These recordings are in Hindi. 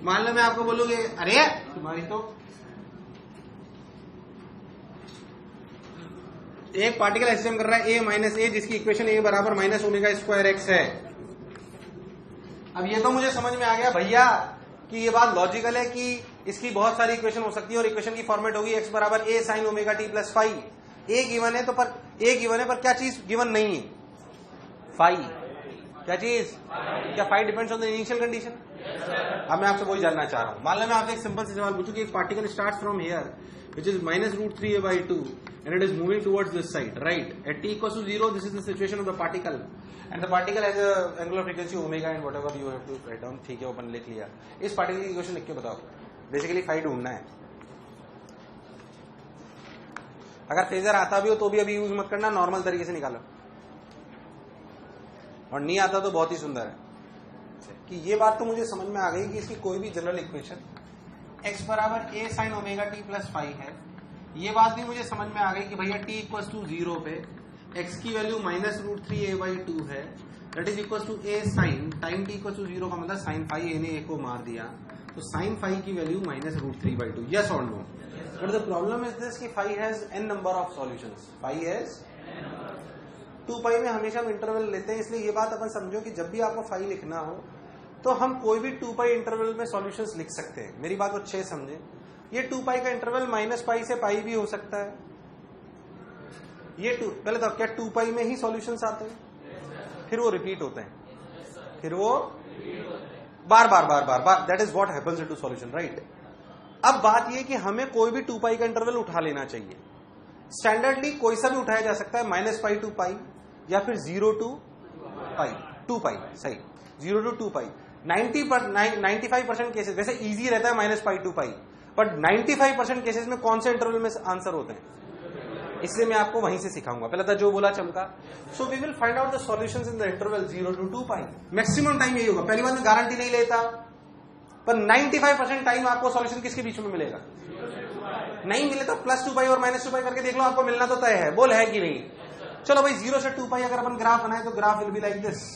मान लो मैं आपको बोलूंगी अरे तुम्हारी तो एक पार्टिकल एसएम कर रहा है ए माइनस ए, जिसकी इक्वेशन ए बराबर माइनस ओमेगा स्क्वायर एक्स है। अब ये तो मुझे समझ में आ गया भैया कि ये बात लॉजिकल है कि इसकी बहुत सारी इक्वेशन हो सकती है और इक्वेशन की फॉर्मेट होगी एक्स बराबर a sine omega t plus five. A given है तो पर ए गिवन है, पर क्या चीज गिवन नहीं है? फाइव। क्या चीज? क्या five depends on the initial condition? अब मैं आपसे वही जानना चाह रहा हूं। मान लो मैं आपसे एक सिंपल से सवाल पूछूं कि एक particle starts from here which is minus root 3a/2 and it is moving towards this side, right? At t equals to 0, this is the situation of the particle and the particle has a angular frequency omega and whatever you have to write down. ठीक है, ओपन लिख लिया। इस पार्टिकल की इक्वेशन लिख के बताओ। बेसिकली फाइव ढूंढना है। अगर फेजर आता भी हो तो भी अभी यूज मत करना, नॉर्मल तरीके से निकालो। और नहीं आता तो बहुत ही सुंदर है कि ये बात तो मुझे समझ में आ गई कि इसकी कोई भी जनरल इक्वेशन x बराबर a sine omega t plus five है। ये बात भी मुझे समझ में आ गई कि भैया t इक्वल टू 0 पे x की वैल्यू माइनस रूट 3a/2 है, that is equal to a sine time t equal to 0 का मतलब साइन फाइव, ए ने ए को मार दिया तो साइन फाइव की वैल्यू माइनस रूट 3/2। यस और no? But the problem is this कि five has n number of solutions. Five has 2 में हमेशा हम इंटरवल लेते हैं, इसलिए ये बात अपन समझो कि जब भी आपको फाइव लिखना हो तो हम कोई भी 2 इंटरवल में सॉल्यूशंस लिख सकते हैं। मेरी बात को अच्छे समझे, ये 2 का इंटरवल माइनस पाई से पाई भी हो सकता है। ये पहले तो क्या 2 में ही सॉल्यूशंस आते हैं, फिर वो रिपीट होते हैं, फिर वो बार बार बार बार बार, that is what happens into solution, right? अब बात ये कि हमें कोई भी 2 का इंटरवल उठा लेना चाहिए। स्टैंडर्डली कोई सा भी उठाया जा सकता है, माइनस पाई टू पाई या फिर 0 to पाई, 2 पाई, सही, 0 to 2 पाई। 95% केसेस वैसे इजी रहता है minus pi to pi, but 95% cases में कौन से इंटरवल में आंसर होते हैं, इसलिए मैं आपको वहीं से सिखाऊंगा। पहले था जो बोला चमका। So we will find out the solutions in the interval 0 to 2 pi. Maximum time यही होगा। पहली बात मैं गारंटी नहीं लेता, पर 95% टाइम आपको सॉल्यूशन किसके बीच में मिलेगा? नहीं मिले तो प्लस 2 पाई और माइनस 2 पाई करके देख लो, आपको मिलना तो तय है। बोल है कि नहीं? चलो भाई 0 से 2 पाई अगर अपन ग्राफ बनाए तो graph will be like this.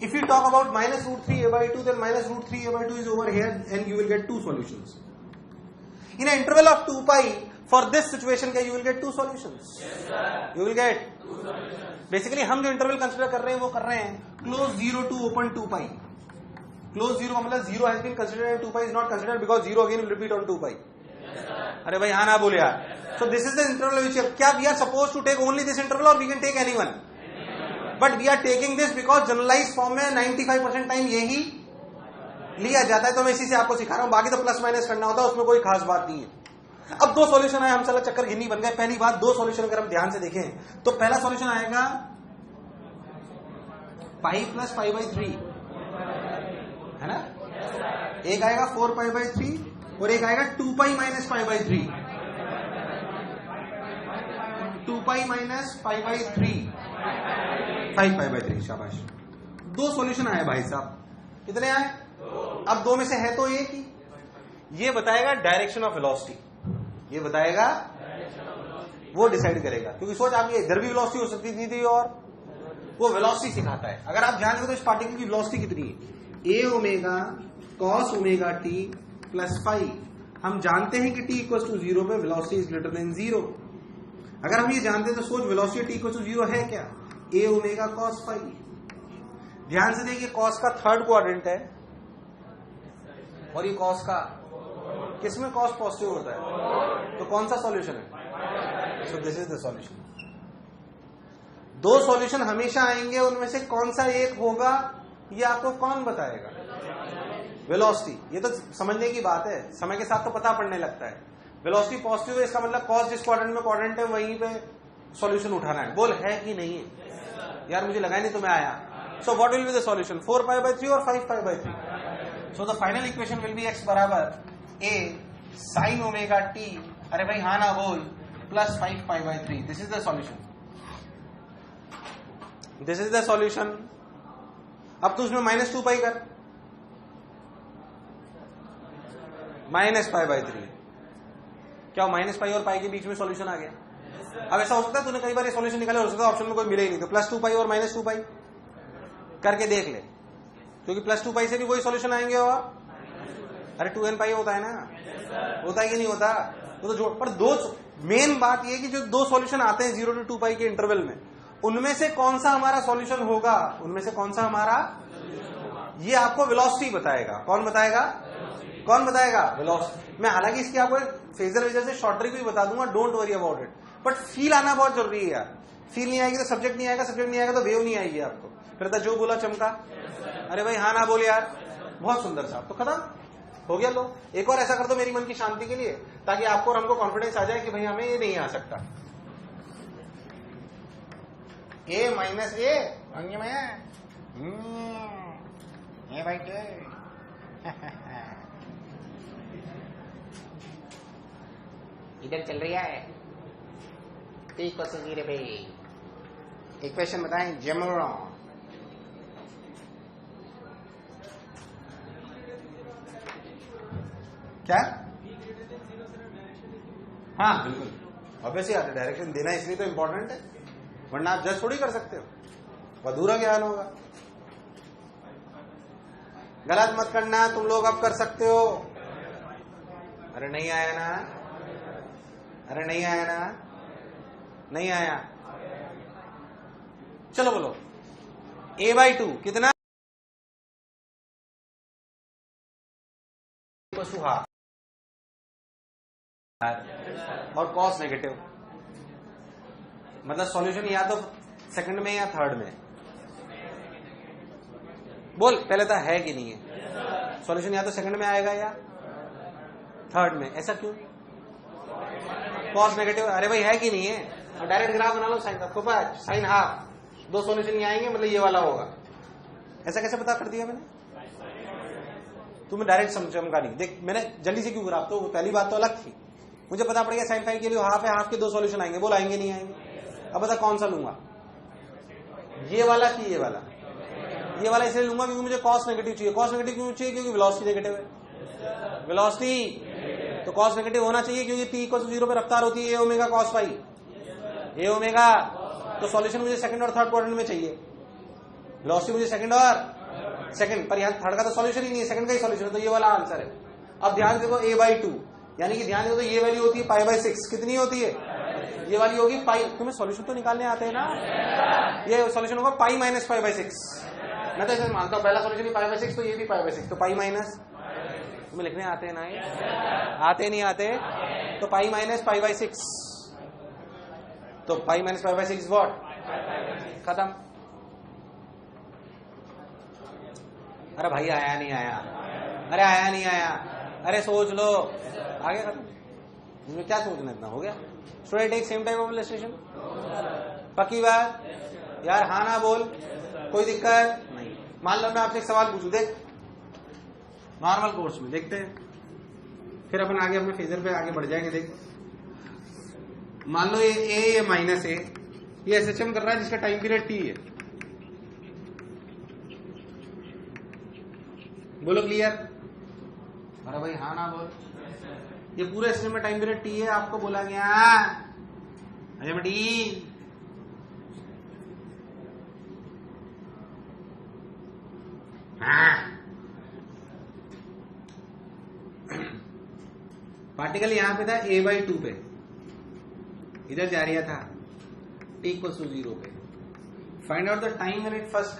If you talk about minus root 3a/2, then minus root 3a/2 is over here and you will get 2 solutions. In an interval of 2 pi, for this situation, you will get 2 solutions. Yes, sir. You will get 2 solutions. Basically, हम जो interval consider कर रहे हैं वो कर रहे हैं close 0 to open 2 pi. Close 0 का मतलब 0 has been considered and 2 pi is not considered because 0 again will repeat on 2 pi. Yes, sir. अरे भाई हाँ ना बोले यार। So this is the interval which क्या we are supposed to take only this interval or we can take anyone? But we are taking this because generalize form में 95% टाइम यही लिया जाता है, तो मैं इसी से आपको सिखा रहा हूं। बाकी तो प्लस माइनस करना होता है, उसमें कोई खास बात नहीं है। अब 2 सॉल्यूशन आए, हम साला चक्कर गिन्नी बन गए। पहली बात, 2 सॉल्यूशन अगर हम ध्यान से देखें तो पहला सॉल्यूशन आएगा पाई प्लस पाई बाई 3, है ना? एक आएगा 4 पाई बाई 3 और एक आएगा 2 pi minus pi by 3। 2 pi minus pi by 3, 5 pi by 3। शाबाश। 2 सॉल्यूशन आए भाई साहब। कितने आए? अब 2 में से है तो एक ही। ये बताएगा डायरेक्शन ऑफ वेलोसिटी, ये बताएगा, वो डिसाइड करेगा। क्योंकि सोच आप, ये इधर भी वेलोसिटी हो सकती थी और वो वेलोसिटी सिखाता है। अगर आप ध्यान रखो तो इस पार्टिकल की वेलोसिटी कितनी है? A omega cos omega t plus 5। हम जानते हैं कि टी इक्वल टू 0 पे वेलोसिटी इज ग्रेटर देन 0। अगर हम ये जानते हैं तो सोच वेलोसिटी टी इक्वल टू 0 है क्या? ए ओमेगा कॉस 5। ध्यान से देखिए, कॉस का 3rd क्वाड्रेंट है और ये कॉस का, किसमें कॉस पॉजिटिव होता है, तो कौन सा सॉल्यूशन है? सो this is the solution. 2 solution हमेशा आएंगे, उनमें से कौन सा एक होगा ये आपको कौन बताएगा? वेलोसिटी। ये तो समझने की बात है, समय के साथ तो पता पड़ने लगता है। वेलोसिटी पॉजिटिव है, इसका मतलब कॉस जिस क्वाड्रेंट में क्वाड्रेंट है वहीं पे सॉल्यूशन उठाना है। बोल है कि नहीं है? यार मुझे लगा नहीं तुम्हें आया। So what will be the solution? 4 pi by 3 और 5 pi by 3। So the final equation will be x बराबर ए साइन ओमेगा टी, अरे भाई हाँ ना बोल, plus 5 pi by 3। This is the solution, this is the solution. अब तो उसमें माइनस 2 पाई कर, माइनस पाई बाई 3। क्या माइनस पाई और पाई के बीच में सॉल्यूशन आ गया? अब ऐसा हो सकता है तूने कई बार ये सॉल्यूशन निकाले, हो सकता है ऑप्शन में कोई मिले ही नहीं, तो प्लस 2 पाई और माइनस 2 पाई करके देख ले। क्योंकि प्लस 2 पाई से भी वही सॉल्यूशन आएंगे। और अरे 2n पाई होता है ना, होता है कि नहीं होता? तो जोड़ पर दो मेन बात ये कि जो दो सॉल्यूशन आते हैं 0 to 2 पाई के इंटरवल में, उनमें से कौन सा हमारा सॉल्यूशन होगा, उनमें से कौन सा हमारा, ये आपको वेलोसिटी बताएगा। कौन बताएगा? कौन बताएगा? वेलोसिटी। मैं हालांकि इसकी आपको फेजर वेजर से शॉर्ट ट्रिक भी बता दूंगा, don't worry about it, but feel आना बहुत जरूरी है यार। फील नहीं आएगी तो सब्जेक्ट नहीं आएगा, सब्जेक्ट नहीं आएगा तो वेव नहीं आएगी आपको। फिर तो जो बोला चमका, अरे भाई हाँ ना बोल यार, बहुत सुंदर साहब, तो खत्म हो गया। लो एक और ऐसा कर दो मेरी मन की शांति के लिए, ताकि आपको और हमको कॉन्फिडेंस आ जाए कि भाई हमें ये नहीं आ सकता। ए माइनस ए भाई इधर चल रही है। ठीक है भाई, इक्वेशन बताएं जेमोरा। क्या? हाँ बिल्कुल, ऑब्वियसली आते डायरेक्शन देना इसलिए तो इंपॉर्टेंट है, वरना आप जज थोड़ी कर सकते हो, अधूरा ज्ञान होगा। गलत मत करना, तुम लोग अब कर सकते हो। अरे नहीं आया ना, अरे नहीं आया ना, नहीं आया। चलो बोलो, a/2 कितना? हाफ और कॉस नेगेटिव, मतलब सॉल्यूशन या तो सेकंड में या थर्ड में। बोल पहले तो है कि नहीं है? सॉल्यूशन या तो सेकंड में आएगा या थर्ड में। ऐसा क्यों? Cos negative. अरे भाई है कि नहीं है? और डायरेक्ट ग्राफ बना लो, साइन आपको पता, साइन हाफ, दो सॉल्यूशन ये आएंगे, मतलब ये वाला होगा। ऐसा कैसे पता कर दिया मैंने? तुम्हें डायरेक्ट समझा नहीं। देख मैंने जल्दी से क्यों करा, तो पहली बात तो अलग थी, मुझे पता पड़ गया साइन फाई के लिए हाफ है, हाफ के दो सॉल्यूशन आएंगे। बोल आएंगे नहीं आएंगे? अब बता कौन सा लूंगा, ये वाला कि ये वाला? ये वाला इसलिए लूंगा क्योंकि मुझे कॉस नेगेटिव चाहिए। कॉस नेगेटिव क्यों चाहिए? क्योंकि वेलोसिटी नेगेटिव है। वेलोसिटी तो कॉस नेगेटिव होना चाहिए, क्योंकि p = 0 पे रफ्तार होती है a omega cos phi, A omega. तो सॉल्यूशन मुझे सेकंड और थर्ड क्वाड्रेंट में चाहिए, वेलोसिटी मुझे सेकंड और सेकंड, पर यहाँ थर्ड का तो सॉल्यूशन ही नहीं है, सेकंड का ही सॉल्यूशन है, तो ये वाला आंसर है। अब ध्यान देखो a/2, यानी कि ध्यान देखो तो ये वैल्यू होती है π/6। कितनी होती है? ये वाली होगी पाई। तुम्हें सॉल्यूशन तो निकालने आते हैं ना? ये सॉल्यूशन होगा पाई माइनस π/6। मैं तो ऐसे मानता हूँ, पहला सॉल्यूशन भी π/6 तो ये भी π/6, तो पाई माइनस, तुम्हें लिखने आते हैं ना? ये आते नहीं आते? तो पाई माइनस π/6, तो पाई माइनस π/6 व्हाट? खत्म। अरे भाई आया नहीं आया, अरे आया नहीं आया, अरे सोच लो, आगे खत्म। इसमें क्या सोचना, इतना हो गया। Student take same type of illustration, पक्की बात यार? हाँ ना बोल, कोई दिक्कत नहीं। मान लो मैं आपसे एक सवाल पूछूं, देख नॉर्मल कोर्स में देखते हैं, फिर अपन आगे अपने फेजर पे आगे बढ़ जाएंगे। देख मान लो ये माइनस ए, ये SHM कर रहा है जिसका टाइम पीरियड t है। बोलो क्लियर? अरे भाई हाँ ना बोल। ये पूरे SHM में टाइम पीरियड t है, आपको बोला गया t। पार्टिकल यहां पे था a/2 पे, इधर जा रहा था t = 0 पे। Find out the time when it first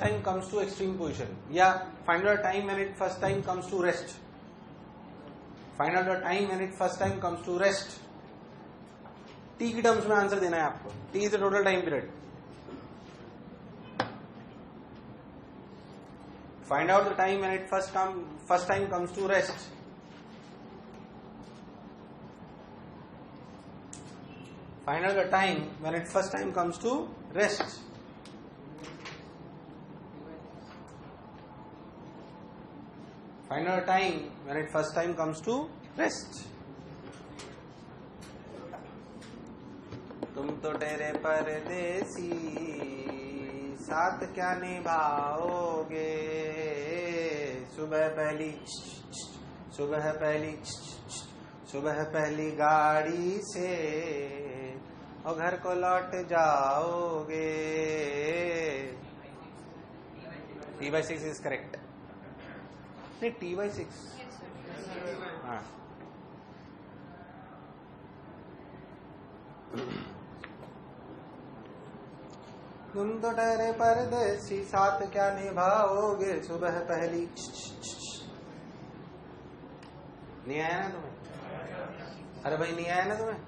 time comes to extreme position, या find out time when it first time comes to rest. Find out the time when it first time comes to rest. t की टर्म्स में आंसर देना है आपको। t is the total time period. Find out the time when it first time comes to rest. Find out the time when it first time comes to rest. Find out the time when it first time comes to rest. तुम तो डेरे परदेसी, साथ क्या निभाओगे? सुबह पहली गाड़ी से और घर को लौट जाओगे। t/6 is correct. नहीं t/6, हाँ तुम तो ठहरे परदेसी साथ क्या निभाओगे सुबह पहली। नहीं आया ना तुम्हें? अरे भाई नहीं आया ना तुम्हें?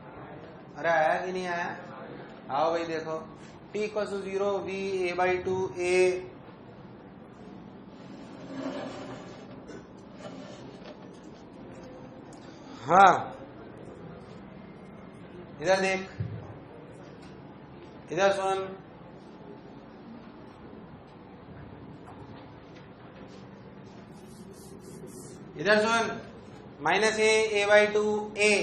अरे आया कि नहीं आया? आओ भाई देखो, t = 0 v a/2 a, हाँ इधर देख, इधर सुन, इधर सुन, -a a/2 a,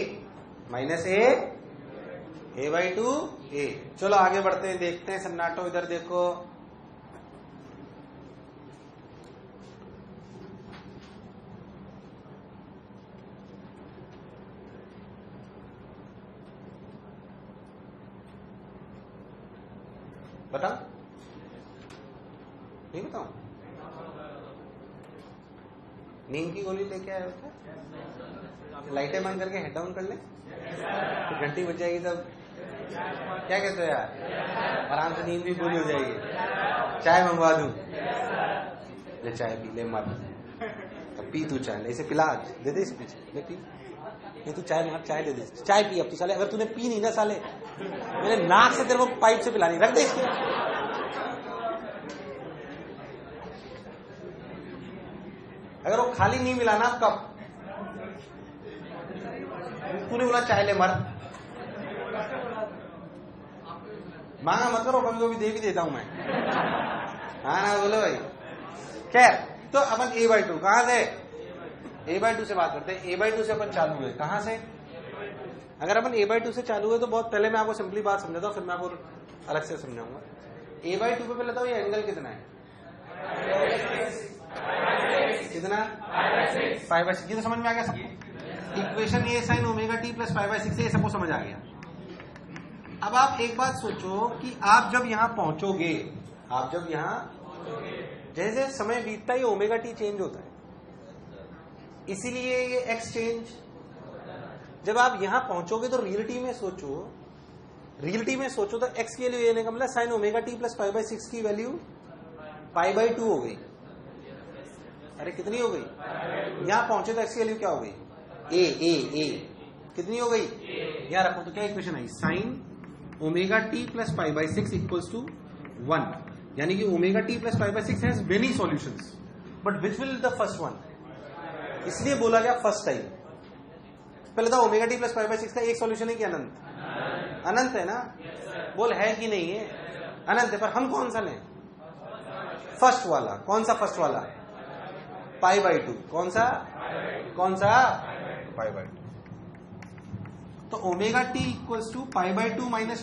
-a a/2 a। चलो आगे बढ़ते हैं, देखते हैं सन्नाटो। इधर देखो, बताओ, नहीं बताऊं? नींद की गोली लेके आए हो क्या? लाइटें बंद करके हेड डाउन कर ले, तो घंटी बज जाएगी तब। क्या कहते हो यार? आराम से नींद भी पूरी हो जाएगी। चाय मंगवा दूं? ले चाय पी ले, मत अब पी तू चाय, इसे पिला, दे दे इसे पीछे, ले पी। नहीं तू चाय मार, चाय दे दे, चाय पी अब तू साले। अगर तूने पी नहीं ना साले, मैंने नाक से तेरे को पाइप से पिलानी, रख दे इसको। अगर वो खाली नहीं मिला ना कप, तूने बोला चाय ले मर, मांगा मत करो, कभी कभी दे भी देता हूं मैं। हाँ ना बोलो भाई। खैर, तो अपन a/2 कहां से? a/2 से बात करते हैं। a/2 से अपन चालू हुए, कहां से? अगर अपन a/2 से चालू हुए तो बहुत पहले मैं आपको सिंपली बात समझाता हूं, फिर मैं आपको अलग से समझाऊंगा। a/2 पे पहले तो ये एंगल कितना है? कितना? 5/6। ये तो समझ में आ गया सबको। इक्वेशन a sin ωt + 5/6 से सबको समझ आ गया। अब आप एक बात सोचो कि आप जब यहां पहुंचोगे, जैसे समय बीतता है ωt चेंज होता है, इसीलिए ये x चेंज। जब आप यहां पहुंचोगे तो रियलिटी में सोचो तो x के लिए लेने का मतलब sin ωt + 5/6 की वैल्यू π/2 हो गई। अरे कितनी हो गई? यहां पहुंचे तो x की वैल्यू क्या हो गई? a कितनी हो गई? यहां रखो तो क्या इक्वेशन आई? sin ωt + π/6 = 1, यानी कि ωt + π/6 has many solutions, but which will the first one? इसलिए बोला गया फर्स्ट टाइम। पहले था ωt + π/6 का एक सॉल्यूशन है कि अनंत? अनंत है ना? बोल है कि नहीं है? अनंत है। पर हम कौन सा लें? फर्स्ट वाला। कौन सा फर्स्ट वाला? π/2। कौन सा? π/2। तो ωt = π/2 - π/6,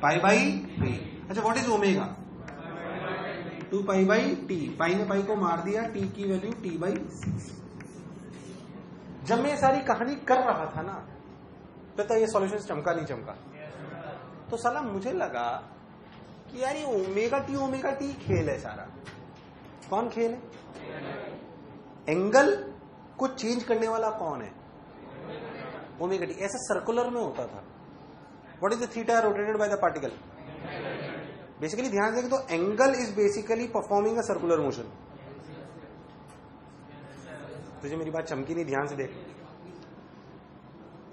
π/3। अच्छा, व्हाट इज ओमेगा? 2π/t। पाई ने पाई को मार दिया, t की वैल्यू t/6। जब मैं ये सारी कहानी कर रहा था ना, पता ये सॉल्यूशन चमका नहीं चमका, तो साला मुझे लगा कि यार ये ωt खेल है सारा। कौन खेल है? एंगल को चेंज करने वाला कौन है? ωt। ऐसा सर्कुलर में होता था। What is the theta rotated by the particle? Basically ध्यान दें तो angle is basically performing a circular motion. तुझे मेरी बात चमकी नहीं? ध्यान से देख।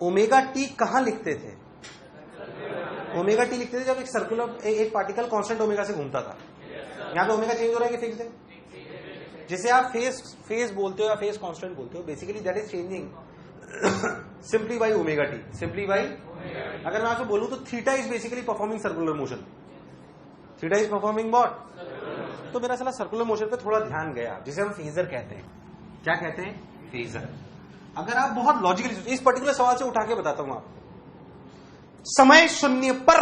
ωt कहां लिखते थे? ωt लिखते थे जब एक सर्कुलर एक पार्टिकल कांस्टेंट ओमेगा से घूमता था। यहां पे ओमेगा चेंज हो रहा है कि फिक्स है? जिसे आप फेस बोलते हो या फेस कांस्टेंट बोलते हो, basically that is changing simply by ωt। Simply by, अगर मैं आपको बोलूं तो theta is basically performing circular motion. Theta is performing what? तो मेरा साला सर्कुलर मोशन पे थोड़ा ध्यान गया, जिसे हम फेजर कहते हैं। क्या कहते हैं? फेजर। अगर आप बहुत लॉजिकली सोचो, इस पर्टिकुलर सवाल से उठा के बताता हूं आपको। समय शून्य पर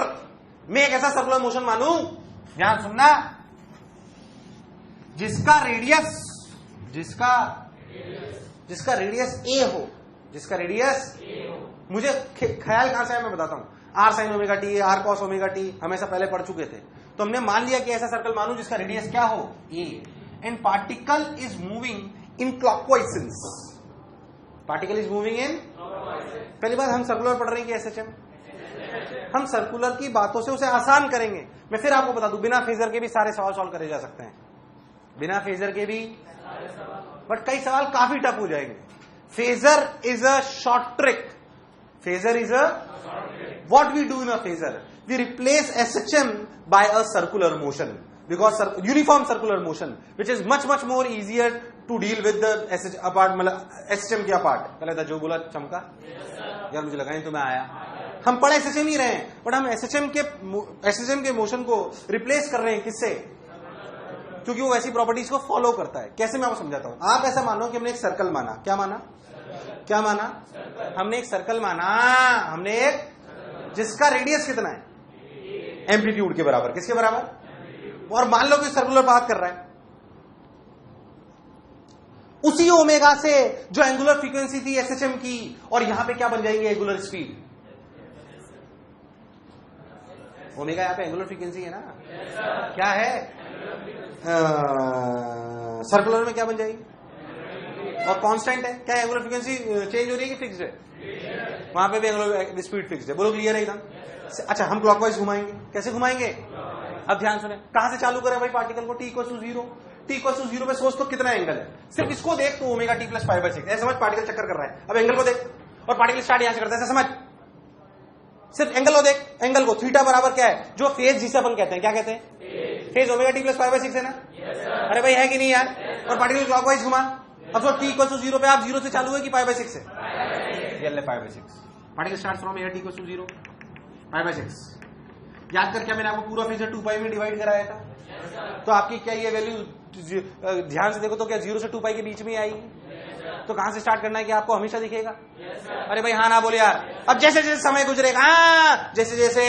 मैं एक ऐसा सर्कुलर मोशन मानूं, ध्यान सुनना, जिसका रेडियस a हो, मुझे ख्याल कहां से आया मैं बताता हूं। r sin ωt, r cos ωt हमेशा पहले पढ़ चुके थे। तो हमने मान लिया कि ऐसा सर्कल मानू जिसका रेडियस क्या हो a, and particle is moving in clockwise sense. Particle is moving in, पहली बात हम सर्कुलर पढ़ रहे हैं कि एसएचएम, हम सर्कुलर की बातों से उसे आसान करेंगे। मैं फिर आपको बता दूं, बिना फेजर के भी सारे सवाल सॉल्व करे जा सकते हैं, बिना फेजर के भी, बट कई सवाल काफी टफ हो जाएंगे। Phasor is a short trick, phasor is a, what we do in a phasor, we replace SHM by a circular motion, because uniform circular motion which is much more easier to deal with the SH apart, मतलब SHM के apart। पहले था जो बोला चमका, यार मुझे लगा नहीं तुम्हें आया, हम पढ़े SHM ही रहे हैं, बट हम SHM के मोशन को रिप्लेस कर रहे हैं किससे, क्योंकि वो वैसी प्रॉपर्टीज को फॉलो करता है। कैसे, मैं आपको समझाता हूं। आप ऐसा मानो कि हमने एक सर्कल माना, क्या माना, क्या माना, हमने एक सर्कल माना, हमने एक जिसका रेडियस कितना है, एम्पलीट्यूड के बराबर, किसके बराबर, और मान लो कि सर्कुलर पाथ कर रहा है, उसी ओमेगा से जो एंगुलर फ्रीक्वेंसी थी एसएचएम की, और यहां पे क्या बन जाएंगे, एंगुलर स्पीड। ओमेगा यहां पे एंगुलर फ्रीक्वेंसी है ना, क्या है, सर्कुलर में क्या बन जाएगी, और कांस्टेंट है, क्या एंगुलर फ्रीक्वेंसी चेंज हो रही है कि फिक्स्ड है, वहां पे भी एंगुलर स्पीड फिक्स्ड है। बोलो क्लियर है एकदम। अच्छा, हम क्लॉकवाइज घुमाएंगे, कैसे घुमाएंगे, अब ध्यान सुने, कहां से चालू करें भाई पार्टिकल को, t = 0, t = 0 पे सोच तो कितना एंगल है, सिर्फ इसको देख तो ओमेगा t + π/6, ऐसा समझ पार्टिकल चक्कर कर रहा है। अब एंगल को देख, और पार्टिकल स्टार्ट यहां से करता है, ऐसा समझ, सिर्फ एंगल को देख, एंगल को, थीटा बराबर क्या है, जो फेज जिसे अपन कहते हैं, क्या कहते हैं, फेज ओमेगा t + π/6 है ना, अरे भाई है कि नहीं यार, और पार्टिकल क्लॉकवाइज घुमा, अब तो t = 0 पे आप 0 से चालू है कि π/6 से, π/6, particle start from here t = 0, π/6। याद कर, क्या मैंने आपको पूरा फेजर 2π में डिवाइड कराया था, तो आपकी क्या ये वैल्यू, ध्यान से देखो तो क्या 0 से 2π के बीच में आएगी, तो कहां से स्टार्ट करना है कि आपको हमेशा दिखेगा, अरे भाई हाँ ना बोले यार। अब जैसे जैसे समय गुजरेगा, जैसे जैसे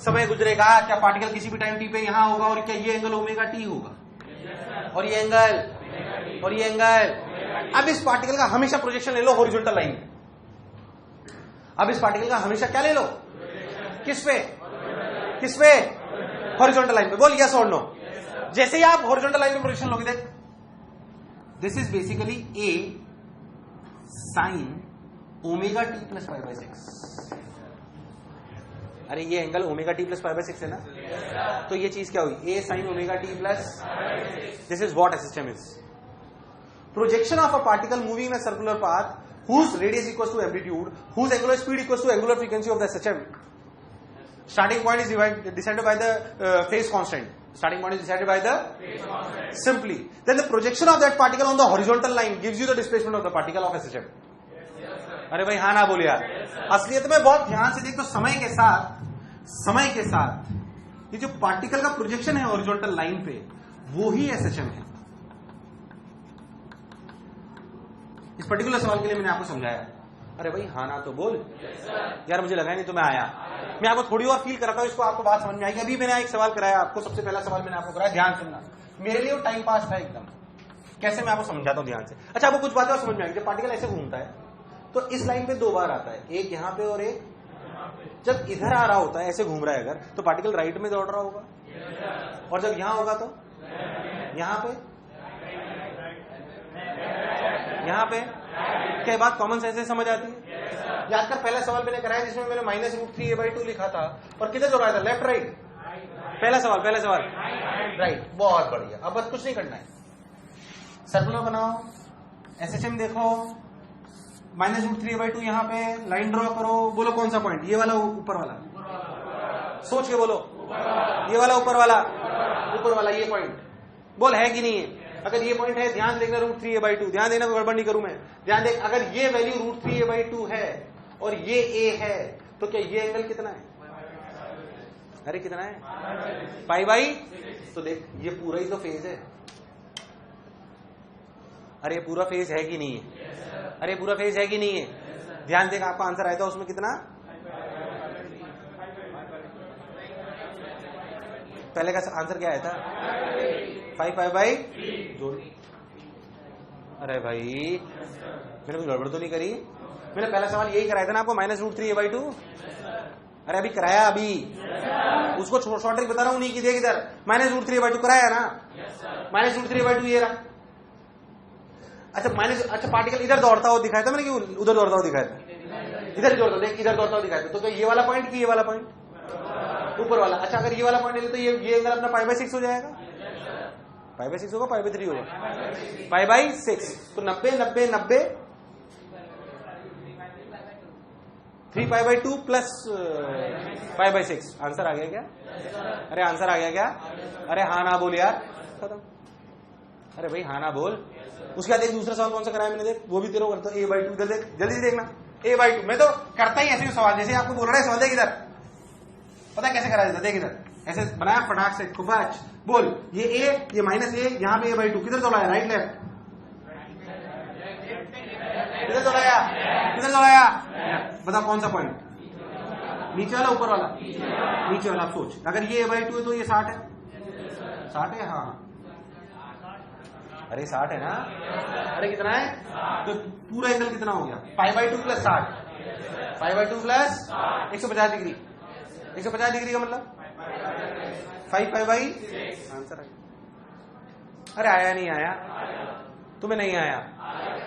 समय गुजरेगा, क्या पार्टिकल किसी भी टाइम t पे यहां होगा, और क्या ये एंगल ओमेगा t होगा, और ये एंगल, और ये एंगल। अब इस पार्टिकल का हमेशा प्रोजेक्शन ले लो हॉरिजॉन्टल लाइन, अब इस पार्टिकल का हमेशा क्या ले लो, किस पे, किस पे, हॉरिजॉन्टल लाइन पे। बोल यस और नो। जैसे ही आप हॉरिजॉन्टल लाइन पे प्रोजेक्शन लोगे, देख this is basically a sin omega t + π/6। अरे ये एंगल ओमेगा t + π/6 है ना, तो ये चीज क्या हुई, a sin omega t +, this is what SHM is. Projection of a particle moving in a circular path whose radius equals to amplitude, whose angular speed equals to angular frequency of the SHM. Starting point is decided by the phase constant. Starting point is decided by the phase constant. Simply. Then the projection of that particle on the horizontal line gives you the displacement of the particle of SHM. अरे भाई हाँ ना बोले यार। असलियत में बहुत ध्यान से देख तो समय के साथ ये जो पार्टिकल का प्रोजेक्शन है हॉरिजॉन्टल लाइन पे, वो ही SHM है। इस पर्टिकुलर सवाल के लिए मैंने आपको समझाया। अरे भाई हाँ ना तो बोल यार, मुझे लगा नहीं तो मैं आया। मैं आपको थोड़ी और फील कराता हूँ, इसको आपको बात समझ में आएगी। अभी मैंने एक सवाल कराया आपको, सबसे पहला सवाल मैंने आपको कराया, ध्यान सुनना, मेरे लिए वो टाइम पास था एकदम। कैसे, मैं आपको समझाता हूँ ध्यान से। अच्छा, आपको कुछ बातें और समझ में आएगी। जब पार्टिकल ऐसे घूमता है तो इस लाइन पे 2 बार आता है, एक यहाँ पे और एक जब इधर आ रहा होता है, ऐसे घूम रहा है अगर, तो पार्टिकल राइट में दौड़ रहा होगा, और जब यहां होगा तो यहां पे, यहां पे। क्या बात कॉमन सेंस से समझ आती है? याद कर, पहला सवाल मैंने कराया जिसमें मैंने -√3a/2 लिखा था, और किधर दौड़ाया था, लेफ्ट राइट। पहला सवाल राइट, बहुत बढ़िया। अब बस कुछ नहीं करना है, सर्कुलर बनाओ, SHM देखो, -√3a/2 यहां पे लाइन ड्रॉ करो। बोलो कौन सा पॉइंट, ये वाला ऊपर वाला, सोच के बोलो, ये वाला ऊपर वाला ये पॉइंट। बोल है कि नहीं है? अगर ये पॉइंट है, ध्यान देखना, √3a/2, ध्यान देना, गड़बड़ नहीं करूं मैं, ध्यान देख। अगर ये वैल्यू √3a/2 है और ये a है, तो क्या ये एंगल कितना है? अरे कितना है? π/। तो देख, ये पूरा ही तो फेज है। अरे पूरा फेज है कि नहीं है? अरे पूरा फेज है कि नहीं है? ध्यान देगा, आपका आंसर आया था उसमें कितना? पहले का आंसर क्या आया था? 5π/3। जोड़। अरे भाई मैंने कोई गड़बड़ तो नहीं करी? मैंने पहला सवाल यही कराया था ना आपको, -√3a/2। अरे अभी कराया अभी, उसको शॉर्ट ट्रिक बता रहा हूं, नहीं की देख इधर, -√3/2 कराया ना, -√3/2 ये रहा। अच्छा पार्टिकल इधर दौड़ता हुआ दिखाया था मैंने कि उधर दौड़ता हुआ दिखाया था? इधर ही दौड़ता, देख इधर दौड़ता हुआ दिखाया था। तो ये वाला पॉइंट की ये वाला पॉइंट ऊपर वाला। अच्छा अगर ये वाला पॉइंट ले तो ये एंगल अपना π/6 हो जाएगा, π/6 होगा, π/3 हो जाएगा, π/6। तो 90 3π/2 प्लस π/6 आंसर आ गया क्या? अरे आंसर आ गया क्या? अरे हाँ ना बोल यार, खत्म। अरे भाई हाँ ना बोल। उसके बाद एक दूसरा सवाल कौन सा कराया मैंने, देख वो भी तेरे को करता हूँ, a/2 इधर देख, जल्दी से देखना, a/2। मैं तो करता ही ऐसे सवाल जैसे आपको बोल रहा है सवाल, देख इधर, पता कैसे करा देता, देख इधर ऐसे बनाया फटाक से, खुबाच बोल, ये a, ये -a, यहाँ पे a/2 किधर दौड़ाया, राइट लेफ्ट, किधर दौड़ाया, किधर दौड़ाया, बता कौन सा पॉइंट, नीचे वाला ऊपर वाला, नीचे वाला। सोच अगर ये a/2 है तो ये 60 है, 60 है, हाँ अरे 60 है ना, अरे कितना है, तो पूरा एंगल कितना हो गया, π/2 प्लस 60, π/2 प्लस 150 डिग्री, 150 डिग्री का मतलब 5π/6 आंसर है। अरे आया नहीं आया, तुम्हें नहीं आया।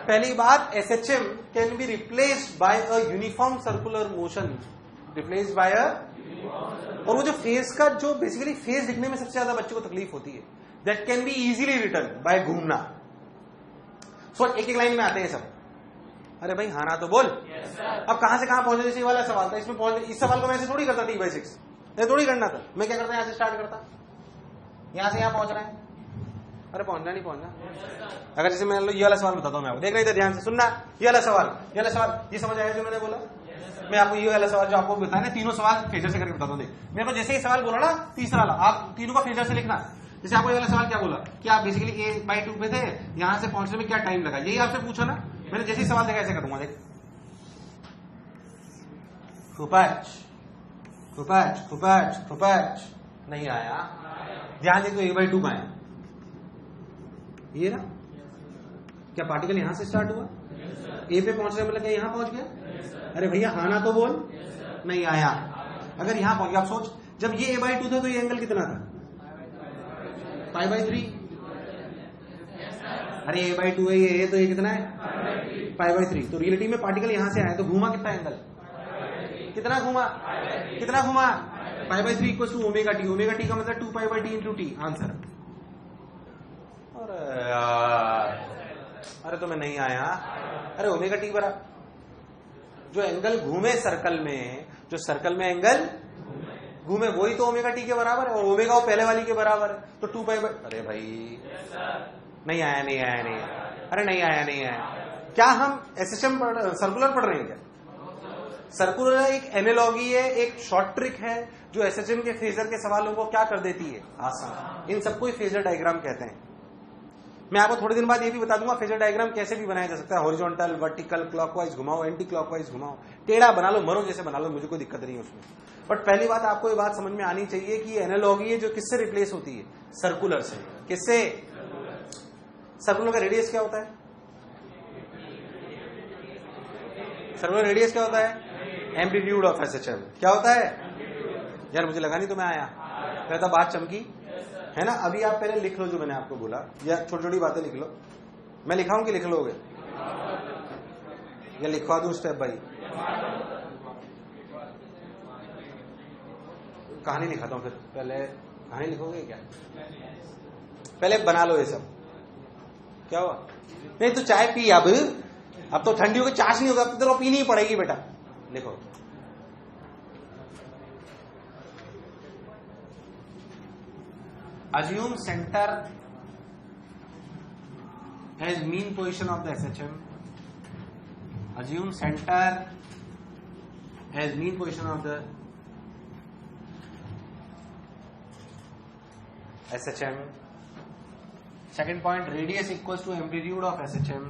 पहली बात, SHM can be replaced by a uniform circular motion, replaced by a, और वो जो फेस का, जो बेसिकली फेस दिखने में सबसे ज्यादा बच्चे को तकलीफ होती है, that can be easily return by घूमना। सो एक एक लाइन में आते हैं सब। अरे भाई हाँ ना तो बोल। अब कहां से कहां पहुंचे, जैसे वाला सवाल था, इसमें पहुंच, इस सवाल को मैं ऐसे थोड़ी करता t/6, ये थोड़ी करना था। मैं क्या करता यहां से स्टार्ट करता, यहां से यहां पहुंच रहा है, अरे पहुंचना नहीं पहुंचना। अगर जैसे मैं ये वाला सवाल बताता हूं, मैं आपको देख रहे थे ध्यान से सुनना, ये वाला सवाल, ये समझ आया जो मैंने बोला। मैं आपको ये वाला सवाल जो आपको बताया, तीनों सवाल फेजर से करके बताता हूं। देख मेरे को जैसे ही सवाल बोला ना, तीसरा वाला, आप तीनों का फेजर से लिखना। जैसे आपको ये वाला सवाल क्या बोला कि आप बेसिकली a/2 पे थे, यहां से पहुंचने में क्या टाइम लगा, यही आपसे पूछा ना। मैंने जैसे ही सवाल देखा ऐसे करूंगा, देख खुपाच नहीं आया, ध्यान दे तो a/2 का है ये ना, क्या पार्टिकल यहां से स्टार्ट हुआ, ए पे पहुंचने मतलब क्या यहां पहुंच गया, अरे भैया हाँ ना तो बोल, नहीं आया। अगर यहां पहुंच गया, आप सोच जब ये a/2 था तो ये एंगल कितना था, π/3, अरे a/2 है ये, तो ये कितना है π/3। तो रियलिटी में पार्टिकल यहां से आया तो घूमा कितना एंगल, कितना घूमा, कितना घूमा, π/3 इक्वल टू ω/t, ω/t का मतलब 2π/t × t आंसर। अरे तुम्हें नहीं आया, अरे ω/t बराबर, जो एंगल घूमे सर्कल में, जो सर्कल में एंगल घूमे वही तो ω/t के बराबर है, और ओमेगा वो पहले वाली के बराबर है, तो 2π। अरे भाई नहीं आया, नहीं आया, नहीं आया, अरे नहीं आया, नहीं आया। क्या हम SHM सर्कुलर पढ़ रहे हैं क्या? सर्कुलर एक एनालॉगी है, एक शॉर्ट ट्रिक है जो SHM के फेजर के सवालों को क्या कर देती है, आसान। इन सबको ही फेजर डायग्राम कहते हैं। मैं आपको थोड़े दिन बाद ये भी बता दूंगा फेजर डायग्राम कैसे भी बनाया जा सकता है, हॉरिजॉन्टल, वर्टिकल, क्लॉकवाइज घुमाओ, एंटी क्लॉकवाइज घुमाओ, टेढ़ा बना लो, मरो जैसे बना लो, मुझे कोई दिक्कत नहीं है उसमें। बट पहली बात आपको ये बात समझ में आनी चाहिए कि एनालॉगी है जो किससे रिप्लेस होती है, सर्कुलर से। किससे? सर्कुलर का रेडियस क्या होता है, सर्कुलर रेडियस क्या होता है, एम्पलीट्यूड ऑफ SHM। क्या होता है यार, मुझे लगा नहीं तो मैं आया, कहता बात चमकी है ना। अभी आप पहले लिख लो जो मैंने आपको बोला, या छोटी छोटी बातें लिख लो। मैं लिखाऊं कि लिख लोगे, या लिखवा दूं स्टेप बाई? कहानी लिखाता हूं फिर, पहले कहानी लिखोगे क्या? पहले बना लो ये सब। क्या हुआ? नहीं तो चाय पी, अब तो ठंडी होगी, चाश नहीं होगा, अब तो पीनी ही पड़ेगी बेटा। लिखो, assume center as mean position of the SHM. Assume center as mean position of the SHM. Second point, radius equals to amplitude of SHM.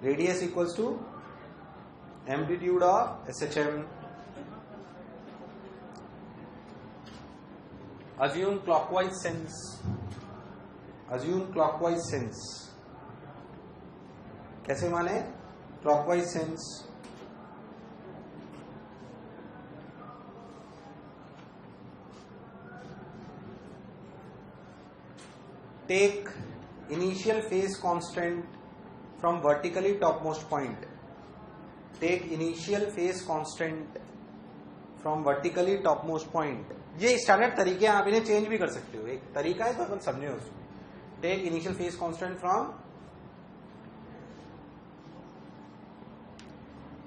Radius equals to amplitude of SHM. Assume clockwise sense. Assume clockwise sense. कैसे माने? Clockwise sense. Take initial phase constant from vertically topmost point. Take initial phase constant from vertically topmost point. ये स्टैंडर्ड तरीके हैं, आप इन्हें चेंज भी कर सकते हो, एक तरीका है तो अपन समझे उसमें। Take initial phase constant from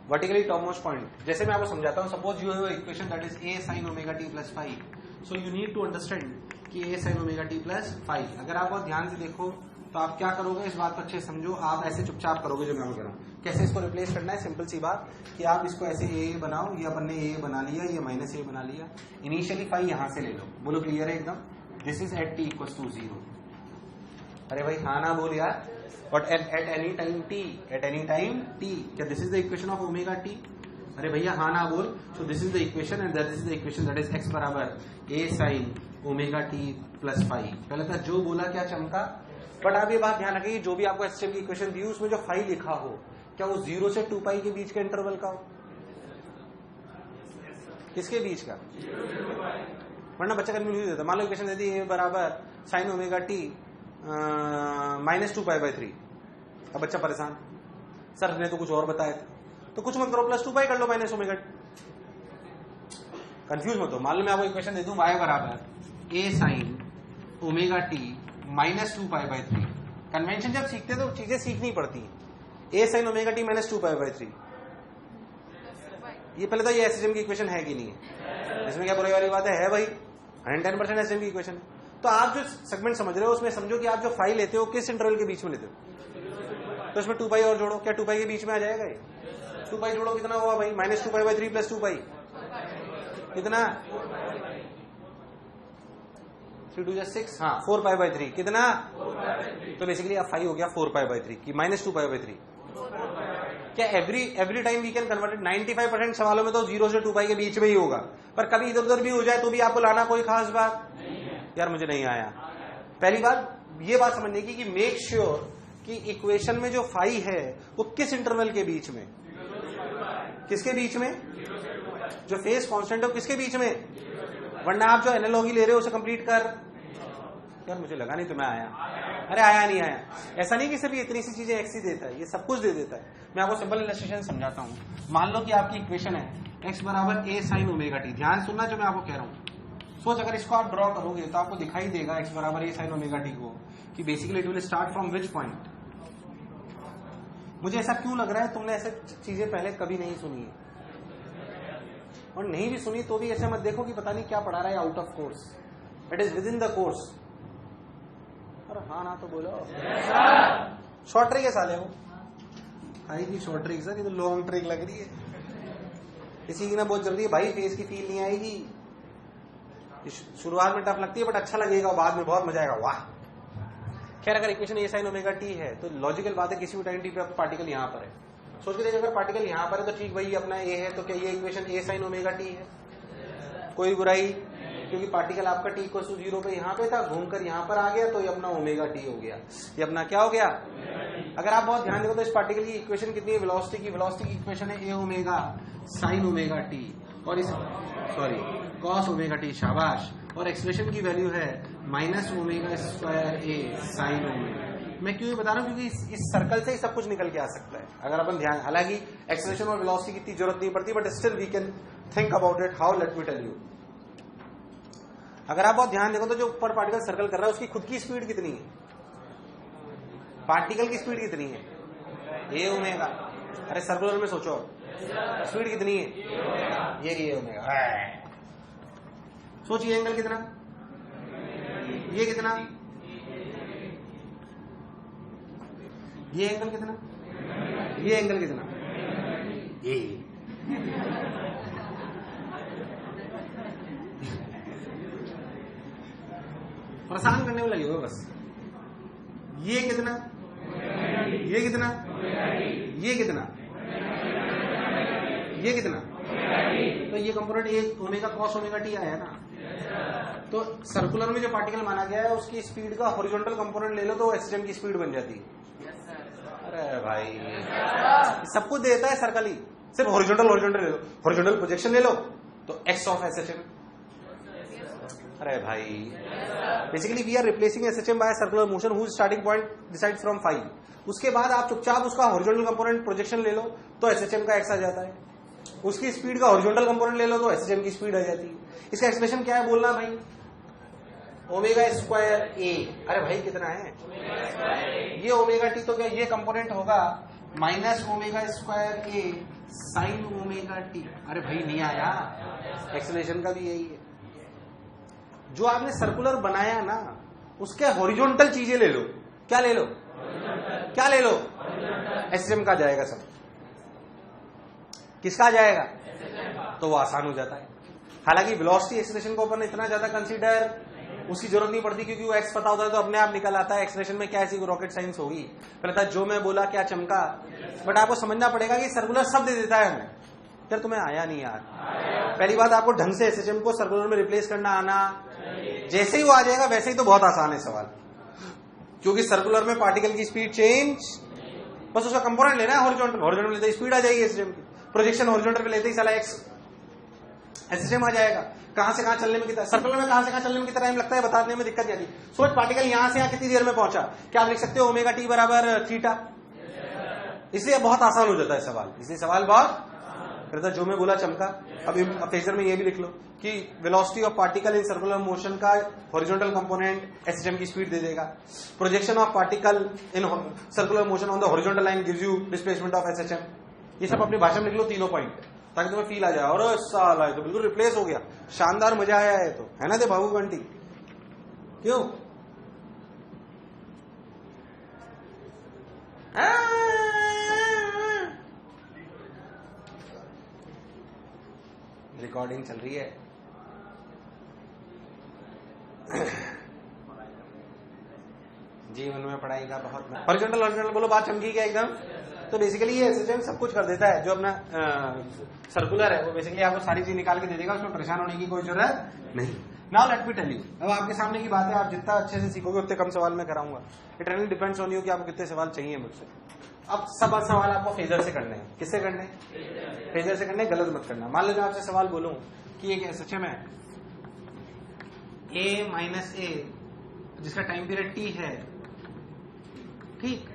vertically topmost point. जैसे मैं आपको समझाता हूं, suppose you have equation that is a sin omega t plus 5, so you need to understand कि a sin omega t plus 5। अगर आप बहुत ध्यान से देखो तो आप क्या करोगे, इस बात को अच्छे से समझो। आप ऐसे चुपचाप करोगे जो मैं आपको कह रहा हूं। कैसे इसको रिप्लेस करना है? सिंपल सी बात कि आप इसको ऐसे a बनाओ, ये अपन ने a बना लिया, ये माइनस a बना लिया। इनिशियली 5 यहां से ले लो, बोलो क्लियर है एकदम? This is at t equal to 0। अरे भाई हाँ ना बोल यार। But at any time t, at any time t, क्या this is the equation of omega t? अरे भैया हाँ ना बोल। So this is the equation and that is the equation that is x बराबर a sin omega t plus 5। पहले तो जो बोला क्या चमका। बट आप ये बात ध्यान रखिए, जो भी आपको एसएचएम की इक्वेशन दी उसमें जो 5 लिखा हो, क्या वो 0 से 2 पाई के बीच के इंटरवल का हो? किसके बीच का? वरना बच्चा कन्फ्यूज देता। मान लो इक्वेशन दे दी a बराबर sin omega t -2 pi by 3। अब बच्चा परेशान, सर ने तो कुछ और बताया था। तो कुछ मत करो, +2 पाई कर लो माइनस ओमेगा। कंफ्यूज मत हो। मान लो मैं आपको इक्वेशन दे दूं y बराबर a sin omega t -2 pi by 3। Convention जब सीखते तो चीजें सीखनी पड़ती है। a sin omega t -2 pi by 3, ये पहले तो ये एसएचएम की इक्वेशन है कि नहीं है? इसमें क्या बुराई वाली बात है भाई? 110% एसएचएम की इक्वेशन। तो आप जो सेगमेंट समझ रहे हो उसमें समझो कि आप जो 5 लेते हो किस इंटरवल के बीच में लेते हो। तो इसमें 2 पाई और जोड़ो, क्या 2 पाई के बीच में आ जाएगा ये? 2 पाई जोड़ो, कितना हुआ भाई? -2 पाई बाई 3 प्लस 2 पाई, कितना? 3 2 6, हाँ 4 पाई बाई 3, कितना? तो बेसिकली अब 5 हो गया 4 पाई बाई 3 की -2 पाई बाई 3। क्या every time we can convert it? 95% सवालों में तो 0 से 2 पाई के बीच में ही होगा, पर कभी इधर उधर भी हो जाए तो भी आपको लाना कोई खास बात यार मुझे नहीं आया। पहली बात ये बात समझने की कि मेक श्योर कि इक्वेशन में जो 5 है वो किस इंटरवल के बीच में, किसके बीच में? जो फेज कांस्टेंट है किसके बीच में? वरना आप जो एनालॉजी ले रहे हो उसे कंप्लीट कर। यार मुझे लगा नहीं तुम्हें आया। अरे आया नहीं आया, ऐसा नहीं कि सिर्फ इतनी सी चीजें एक्स ही देता है, ये सब कुछ दे देता है। मैं आपको सिंपल इलस्ट्रेशन समझाता हूं। मान लो कि आपकी इक्वेशन है x बराबर a sin ओमेगा t। ध्यान सुनना जो मैं आपको कह रहा हूं। सोच अगर इसको आप ड्रॉ करोगे तो आपको दिखाई देगा x बराबर a sin ओमेगा t को कि basically it will start from which point. मुझे ऐसा क्यों लग रहा है तुमने ऐसे चीजें पहले कभी नहीं सुनी है, और नहीं भी सुनी तो भी ऐसे मत देखो कि पता नहीं क्या पढ़ा रहा है out of course. It is with in the course. अरे हाँ ना तो बोलो। शॉर्ट ट्रिक है साले वो आएगी शॉर्ट ट्रिक सर, ये तो लॉन्ग ट्रिक लग रही है। इसी की ना बहुत जल्दी है भाई, फेस की फील नहीं आएगी। शुरुआत में टफ लगती है बट अच्छा लगेगा, बाद में बहुत मजा आएगा। वाह। खैर अगर equation a sin omega t है तो लॉजिकल बात है किसी भी टाइम t पे पार्टिकल यहां पर है। सोच के देखिए अगर पार्टिकल यहां पर है तो ठीक भाई अपना a है, तो क्या ये equation a sin omega t है? कोई बुराई, क्योंकि पार्टिकल आपका t इक्वल टू 0 पे यहाँ पे था, घूमकर यहाँ पर आ गया तो ये अपना ओमेगा t हो गया। ये अपना क्या हो गया? अगर आप बहुत ध्यान देखो तो इस पार्टिकल की इक्वेशन कितनी है? वेलोसिटी की इक्वेशन है a omega sin omega t, और इस cos ओमेगा t, शाबाश। और एक्सप्रेशन की वैल्यू है -omega square a sin omega. मैं क्यों ये बता रहा हूँ? क्योंकि इस सर्कल से ही सब कुछ निकल के आ सकता है अगर अपन ध्यान। हालांकि एक्सप्रेशन और वेलोसिटी की इतनी जरूरत नहीं पड़ती, but still we can think about it. How? Let me tell you. अगर आप बहुत ध्यान देखो तो जो ऊपर पार्टिकल सर्कल कर रहा है उसकी खुद की स्पीड कितनी है? पार्टिकल की स्पीड कितनी है? a omega. अरे सर्कुलर में सोचो स्पीड कितनी है? ये ओमेगा। सोचिए एंगल कितना, ये कितना, ये एंगल कितना, ये एंगल कितना, ये परेशान करने में लगे हुए बस। ये कितना, ये कितना, ये कितना, ये कितना, तो ये कंपोनेंट एक ओमेगा कॉस ओमेगा टी आया ना। तो सर्कुलर में जो पार्टिकल माना गया है उसकी स्पीड का हॉरिजॉन्टल कंपोनेंट ले लो तो एसएचएम की स्पीड बन जाती है। अरे भाई भाई, सब कुछ देता है सर्कल ही, सिर्फ हॉरिजॉन्टल ले लो, हॉरिजॉन्टल प्रोजेक्शन ले लो तो एक्स ऑफ एसएचएम। अरे भाई, basically we are replacing SHM by circular motion whose starting point decide from 5। उसके बाद आप चुपचाप उसका हॉरिजॉन्टल कंपोनेंट प्रोजेक्शन ले लो तो एसएचएम का एक्स आ जाता है, उसकी स्पीड का हॉरिजॉन्टल कंपोनेंट ले लो तो एसएचएम की स्पीड आ जाती है। इसका एक्सप्रेशन क्या है बोलना भाई, ओमेगा स्क्वायर ए। अरे भाई कितना है ये ओमेगा टी, तो क्या ये कंपोनेंट होगा माइनस ओमेगा स्क्वायर ए साइन ओमेगा टी। अरे भाई नहीं आया, एक्सप्रेशन का भी यही है। जो आपने सर्कुलर बनाया ना उसके हॉरिजॉन्टल चीजें ले लो, क्या ले लो, क्या ले लो, एसएचएम का जाएगा सब। किसका जाएगा, तो वो आसान हो जाता है। हालांकि वेलोसिटी एक्सप्रेशन को अपन इतना ज्यादा कंसीडर उसकी जरूरत नहीं पड़ती क्योंकि वो एक्स पता होता है तो अपने आप निकल आता है। एक्सप्रेशन में क्या ऐसी रॉकेट साइंस होगी, पहले था जो मैं बोला क्या चमका। बट आपको समझना पड़ेगा कि सर्कुलर सब दे देता है हमें। यार तुम्हें आया नहीं यार, पहली बात आपको ढंग से एसएचएम को सर्कुलर में रिप्लेस करना आना, जैसे ही वो आ जाएगा वैसे ही तो बहुत आसान है सवाल, क्योंकि सर्कुलर में पार्टिकल की स्पीड चेंज, बस उसका कंपोनेंट लेना है हॉरिजॉन्टल, हॉरिजॉन्टल लेते ही स्पीड आ जाएगी एसएचएम की, प्रोजेक्शन हॉरिजॉन्टल पे लेते ही साला एक्स एसएचएम आ जाएगा। कहां से कहां चलने में कितना, सर्कुलर में कहां से कहां चलने में कितना टाइम लगता है बताने में दिक्कत नहीं आती। सोच पार्टिकल यहां से यहां कितनी देर में पहुंचा, क्या आप लिख सकते हो ओमेगा टी बराबर थीटा, इसलिए बहुत आसान हो जाता है सवाल, इसलिए सवाल बहुत फिर जो मैं बोला चमका। अब फेजर में ये भी लिख लो कि velocity of particle in circular motion का हॉरिजॉन्टल कंपोनेंट एसएचएम की स्पीड दे देगा, projection of particle in circular motion on the horizontal line gives you displacement of SHM. ये सब अपनी भाषा में लिख लो तीनों पॉइंट, ताकि तुम्हें फील आ जाए और साला तो बिल्कुल रिप्लेस हो गया, शानदार मजा आया है तो, है ना दे बाबू घंटी, क्यों रिकॉर्डिंग चल रही है। जीवन में पढ़ाई का बहुत हॉरिजॉन्टल बोलो, बात चमकी क्या एकदम। तो बेसिकली ये एसएचएम सब कुछ कर देता है, जो अपना सर्कुलर है वो बेसिकली आपको सारी चीज निकाल के दे देगा, उसमें परेशान होने की कोई जरूरत नहीं। Now let me tell you, अब आपके सामने की बात है, आप जितना अच्छे से सीखोगे उतने कम सवाल मैं कराऊंगा। It really depends on you कि आपको कितने सवाल चाहिए मुझसे। अब सब सवाल आपको फेजर से करने हैं, किससे करने हैं, फेजर से करने, गलत मत करना। मान लो मैं आपसे सवाल बोलूं कि एक एसएचएम है ए माइनस ए जिसका टाइम पीरियड टी है, ठीक,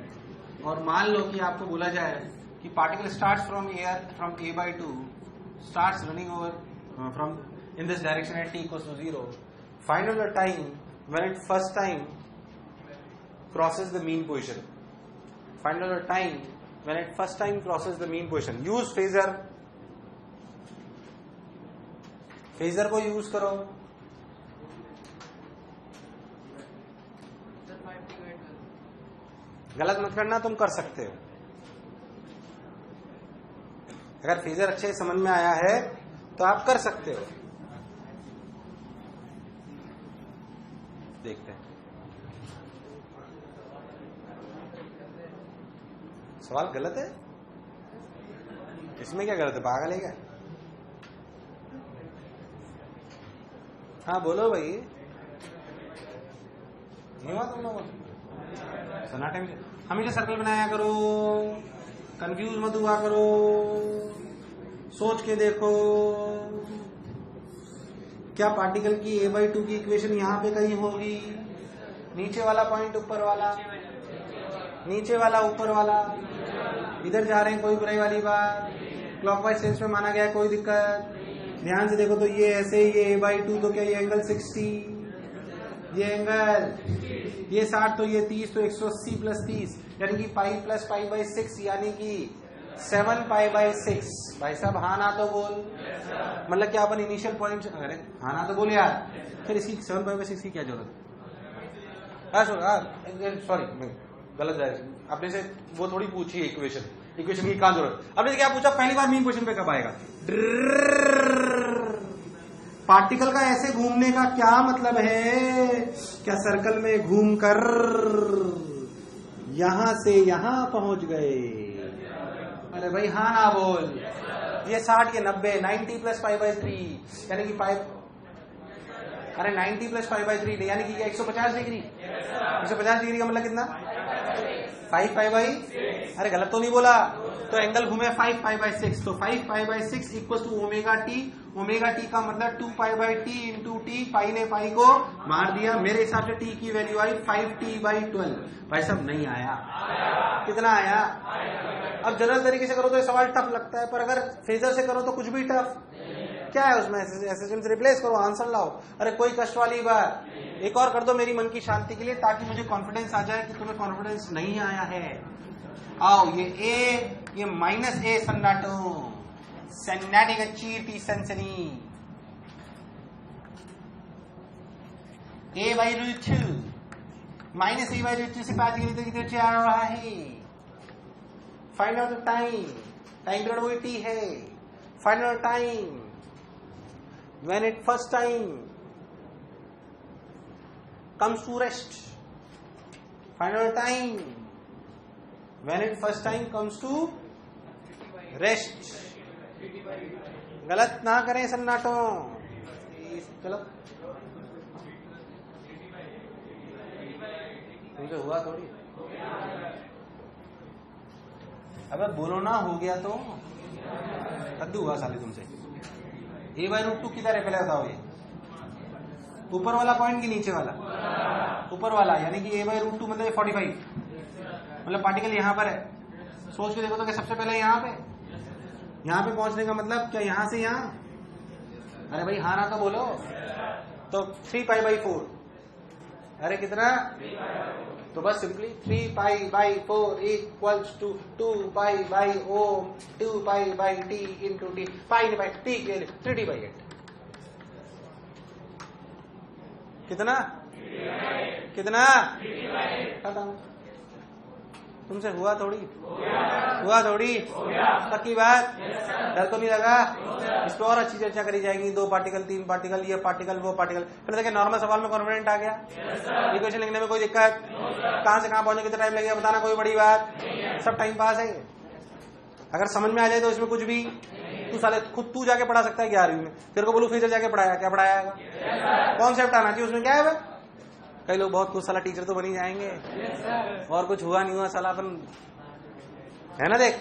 और मान लो कि आपको बोला जाए कि particle starts from A by two, starts running over from in this direction at t equals to 0, find out the time when it first time crosses the mean position. Find out the time when it first time crosses the mean position. Use phasor. phasor को यूज करो। गलत मत करना, तुम कर सकते हो। अगर फेजर अच्छे समझ में आया है तो आप कर सकते हो। देखते हैं सवाल गलत है, इसमें क्या गलत है, पागल है क्या। हाँ बोलो भाई, नहीं हुआ तुम लोगों सन्नाटे में। हमेशा सर्कल बनाया करो, कंफ्यूज मत हुआ करो, सोच के देखो क्या पार्टिकल की a/2 की इक्वेशन यहां पे कहीं होगी, नीचे वाला पॉइंट ऊपर वाला, नीचे वाला ऊपर वाला, इधर जा रहे हैं कोई बुराई वाली बात, क्लॉकवाइज सेंस में माना गया है कोई दिक्कत। ध्यान से देखो तो ये ऐसे, ये a/2 तो क्या ये एंगल 60, ये एंगल ये 60 तो ये 30 तो 180 प्लस 30 यानी कि पाई प्लस पाई बाई 6 यानी कि 7 पाई बाई 6। भाई साहब हाँ ना तो बोल, मतलब क्या अपन इनिशियल पॉइंट, अरे हाँ ना तो बोल यार, फिर इसकी 7 पाई बाई 6 की क्या जरूरत है। सॉरी गलत डायरेक्शन, आपने से वो थोड़ी पूछी इक्वेशन की कहां जरूरत। आपने क्या पूछा पहली बार मेन क्वेश्चन पे कब आएगा, पार्टिकल का ऐसे घूमने का क्या मतलब है, क्या सर्कल में घूमकर यहां से यहां पहुंच गए। अरे भाई हाँ ना बोल, ये 60 ये 90, 90 प्लस पाई बाई 3 यानी कि अरे 90 प्लस पाई बाई 3 यानी कि 150 डिग्री, 150 डिग्री का मतलब कितना 5 पाई बाई, अरे गलत तो नहीं बोला, तो एंगल घूमे 5 पाई बाई 6, तो 5 pi by 6 equal to omega t. Omega t का मतलब 2 pi by t into t, pi ने पाई को मार दिया, मेरे हिसाब से टी की वैल्यू आई 5t/12। भाई साहब नहीं आया, कितना आया? अब जनरल तरीके से करो तो ये सवाल टफ लगता है, पर अगर फेजर से करो तो कुछ भी टफ क्या है उसमें, एसएसएम से रिप्लेस करो, आंसर लाओ। अरे कोई कष्ट वाली बात, एक और कर दो मेरी मन की शांति के लिए, ताकि मुझे कॉन्फिडेंस आ जाए कि तुम्हें कॉन्फिडेंस नहीं आया है। आओ ये ए, ये माइनस ए सन्नाटो, सन्नाटे का चीटी सनसनी, a by root 2 minus a by root 2 से पाँच गिनी तो कितने आ रहा है? Find out the time, time period वही टी है। Find out time when it first time comes to rest. Find out time when it first time comes to rest. गलत ना करें सन्नाटो, चलो तुमसे हुआ थोड़ी, अबे बोलो ना हो गया तो कद्दू हुआ साले तुमसे। ए बाई रूट 2 किधर है पहले बताओ, ये ऊपर वाला पॉइंट की नीचे वाला? ऊपर वाला, यानी कि ए बाई रूट 2 मतलब 45, मतलब पार्टिकल यहां पर है। सोच के देखो तो क्या सबसे पहले यहां पे पहुंचने का मतलब क्या यहां से यहां? अरे भाई हाँ ना तो बोलो, तो 3 पाई बाई 4, अरे कितना? तो बस simply 3 pi by 4 equals to 2 pi by omega 2 pi by t into t, pi by t के लिए 3t/8। कितना? खत्म। तुमसे हुआ थोड़ी, पक्की बात, डर तो नहीं लगा? इस पर और अच्छी चर्चा करी जाएगी, 2 पार्टिकल 3 पार्टिकल, ये पार्टिकल वो पार्टिकल। फिर देखिए नॉर्मल सवाल में कॉन्फिडेंट आ गया, इक्वेशन लिखने में कोई दिक्कत? कहां से कहां पहुंचने कितना टाइम लगेगा बताना, कोई बड़ी बात? सब टाइम पास है। अगर समझ में आ जाए तो इसमें कुछ भी तू साले खुद तू जाके पढ़ा सकता है 11वीं में। तेरे को बोलू फ्यूचर जाके पढ़ाया, क्या पढ़ाया? कॉन्सेप्ट आना चाहिए उसमें, क्या है? कई लोग बहुत कुछ साला टीचर तो बनी जाएंगे और कुछ हुआ नहीं हुआ साला अपन, है ना? देख